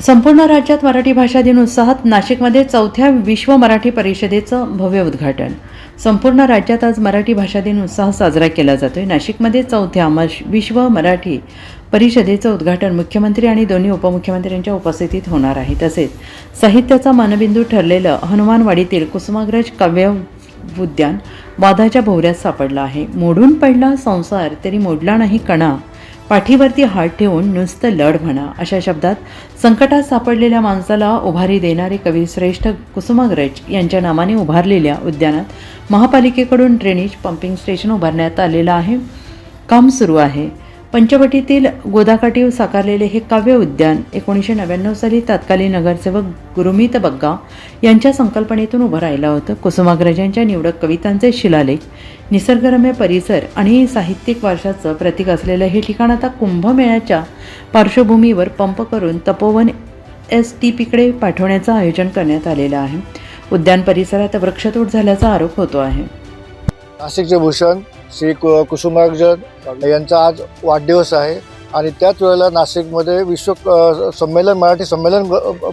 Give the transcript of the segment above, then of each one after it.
संपूर्ण राज्यात मराठी भाषा दिन उत्साहात नाशिकमध्ये 4थ्या विश्व मराठी परिषदेचं भव्य उद्घाटन। संपूर्ण राज्यात आज मराठी भाषा दिन उत्साह साजरा केला जातोय। नाशिकमध्ये 4थ्या विश्व मराठी परिषदेचं उद्घाटन मुख्यमंत्री आणि दोन्ही उपमुख्यमंत्र्यांच्या उपस्थितीत होणार आहे। तसेच साहित्याचा मानबिंदू ठरलेलं हनुमानवाडीतील कुसुमाग्रज काव्य उद्यान वादाच्या भोवऱ्यात सापडलं आहे। मोडून पडला संसार तरी मोडला नाही कणा, पाठीवरती हात ठेवून नुसतं लढ म्हणा, अशा शब्दात संकटात सापडलेल्या माणसाला उभारी देणारे कविश्रेष्ठ कुसुमाग्रज यांच्या नावाने उभारलेल्या उद्यानात महापालिकेकडून ड्रेनेज पंपिंग स्टेशन उभारण्यात आलेलं आहे। काम सुरू आहे। पंचवटीतील गोदाकाठी साकारलेले हे काव्य उद्यान 1999 साली तत्कालीन नगरसेवक गुरुमीत बग्गा यांच्या संकल्पनेतून उभं राहिलं होतं। कुसुमाग्रजांच्या निवडक कवितांचे शिलालेख, निसर्गरम्य परिसर आणि साहित्यिक वारशाचं प्रतीक असलेलं हे ठिकाण आता कुंभमेळ्याच्या पार्श्वभूमीवर पंप करून तपोवन STPकडे पाठवण्याचं आयोजन करण्यात आलेलं आहे। उद्यान परिसरात वृक्षतोड झाल्याचा आरोप होतो आहे। नाशिकचे भूषण श्री कुसुमाग्रज यांचा आज वाढदिवस आहे आणि त्याच वेळेला नाशिकमध्ये मराठी संमेलन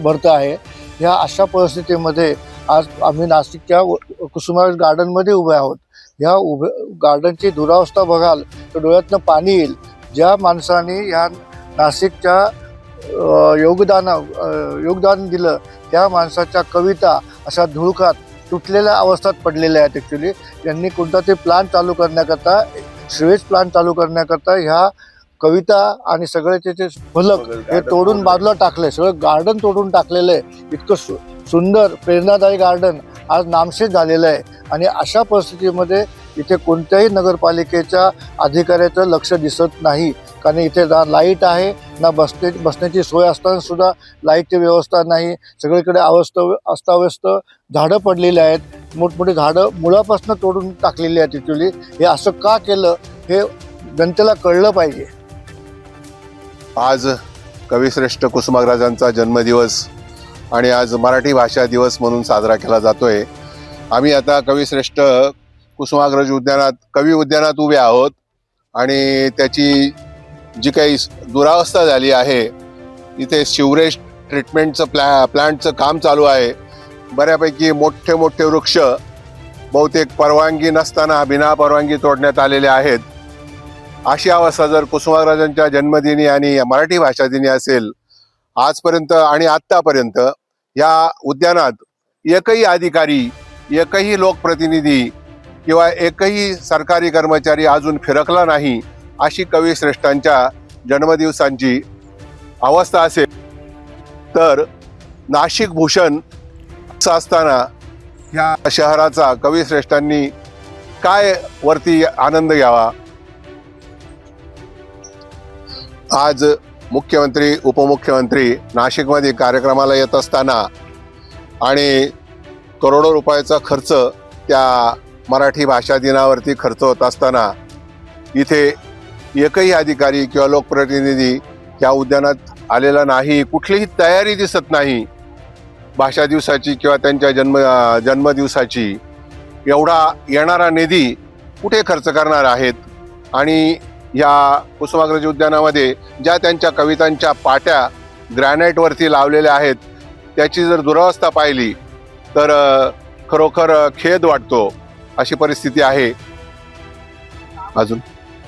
भरतं आहे। ह्या अशा परिस्थितीमध्ये आज आम्ही नाशिकच्या कुसुमाग्रज गार्डनमध्ये उभे आहोत। ह्या गार्डनची दुरावस्था बघाल तर डोळ्यातनं पाणी येईल। ज्या माणसाने ह्या नाशिकच्या योगदान दिलं त्या माणसाच्या कविता अशा धुळकात तुटलेल्या अवस्थेत पडलेल्या आहेत। ॲक्च्युली यांनी कोणता ते प्लान चालू करण्याकरता, सिवेज प्लान चालू करण्याकरता ह्या कविता आणि सगळे त्याचे फलक हे तोडून बाजूला टाकले, सगळं गार्डन तोडून टाकलेलं आहे। इतकं सुंदर प्रेरणादायी गार्डन आज नामशेष झालेलं आहे आणि अशा परिस्थितीमध्ये इथे कोणत्याही नगरपालिकेच्या अधिकाऱ्याचं लक्ष दिसत नाही। कारण इथे ना लाईट आहे, ना बसण्याची सोय असताना सुद्धा लाईटची व्यवस्था नाही। सगळीकडे अस्ताव्यस्त झाडं पडलेली आहेत, मोठमोठी झाडं मुळापासून तोडून टाकलेली आहेत। ॲक्च्युली हे असं का केलं हे जनतेला कळलं पाहिजे। आज कविश्रेष्ठ कुसुमाग्रजांचा जन्मदिवस आणि आज मराठी भाषा दिवस म्हणून साजरा केला जातोय। आम्ही आता कविश्रेष्ठ कुसुमाग्रज कवी उद्यानात उभे आहोत आणि त्याची जी काही दुरावस्था झाली आहे, इथे सिवरेज ट्रीटमेंटचं प्लांटचं काम चालू आहे। बऱ्यापैकी मोठे मोठे वृक्ष बहुतेक परवानगी नसताना बिना परवानगी तोडण्यात आलेले आहेत। अशी अवस्था जर कुसुमाग्रजांच्या जन्मदिनी आणि मराठी भाषा दिनी असेल, आजपर्यंत आणि आत्तापर्यंत या उद्यानात एकही अधिकारी, एकही लोकप्रतिनिधी किंवा एकही सरकारी कर्मचारी अजून फिरकला नाही। अशी कविश्रेष्ठांच्या जन्मदिवसांची अवस्था असेल तर नाशिक भूषण असं असताना ह्या शहराचा कविश्रेष्ठांनी काय वरती आनंद घ्यावा। आज मुख्यमंत्री उपमुख्यमंत्री नाशिकमध्ये कार्यक्रमाला येत असताना आणि करोडो रुपयाचा खर्च त्या मराठी भाषा दिनावरती खर्च होत असताना इथे एकही अधिकारी किंवा लोकप्रतिनिधी या उद्यानात आलेला नाही। कुठलीही तयारी दिसत नाही भाषा दिवसाची किंवा त्यांच्या जन्मदिवसाची। एवढा येणारा निधी कुठे खर्च करणार आहेत आणि या कुसुमाग्रज उद्यानामध्ये ज्या त्यांच्या कवितांच्या पाट्या ग्रॅनाईटवरती लावलेल्या आहेत त्याची जर दुरावस्था पाहिली तर खरोखर खेद वाटतो। अशी परिस्थिती आहे। अजून